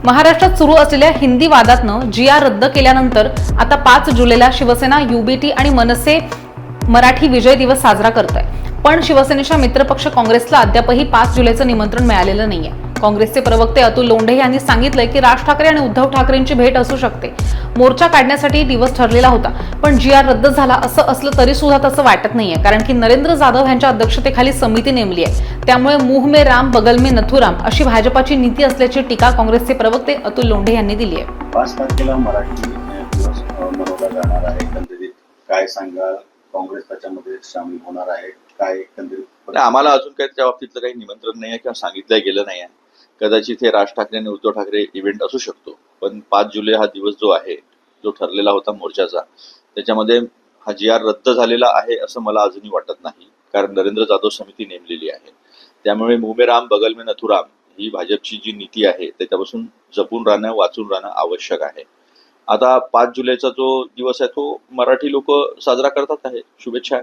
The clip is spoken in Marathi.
महाराष्ट्रात सुरू असलेल्या हिंदी वादातनं GR रद्द केल्यानंतर आता 5 जुलैला शिवसेना, UBT आणि मनसे मराठी विजय दिवस साजरा करत आहे. पण शिवसेनेच्या मित्रपक्ष काँग्रेसला अद्यापही 5 जुलैचं निमंत्रण मिळालेलं नाहीये. काँग्रेसचे प्रवक्ते अतुल लोंढे यांनी सांगितलंय की राज ठाकरे आणि उद्धव ठाकरेंची भेट असू शकते. मोर्चा काढण्यासाठी दिवस ठरलेला होता, पण GR रद्द झाला असं असलं तरी सुद्धा तसं वाटत नाहीये, कारण की नरेंद्र जाधव यांच्या अध्यक्षतेखाली समिती नेमली आहे. त्यामुळे मुंह में राम बगल में नथुराम अशी भाजपाची नीती असल्याची टीका काँग्रेसचे प्रवक्ते अतुल लोंढे यांनी दिली आहे. 5 तारखेला मराठी दिवस मनवला जाणार आहे. एकंदरीत काय सांगाल? काँग्रेस त्याच्यामध्ये सामील होणार आहे काय? एकंदरीत आम्हाला अजून काही त्या बाबतीतलं काही निमंत्रण नाही आहे किंवा सांगितलं गेलं नाही आहे. कदाचित हे राज ठाकरे आणि उद्धव ठाकरे इव्हेंट असू शकतो, पण 5 जुलै हा दिवस जो आहे, जो ठरलेला होता मोर्चाचा, त्याच्यामध्ये हा GR रद्द झालेला आहे असं मला अजूनही वाटत नाही, कारण नरेंद्र जाधव समिती नेमलेली आहे. त्यामुळे मुंह में राम बगल में नथुराम ही भाजपची जी नीती आहे त्याच्यापासून जपून राहणं, वाचून राहणं आवश्यक आहे. आता 5 जुलैचा जो दिवस आहे तो मराठी लोक साजरा करतात आहे. शुभेच्छा.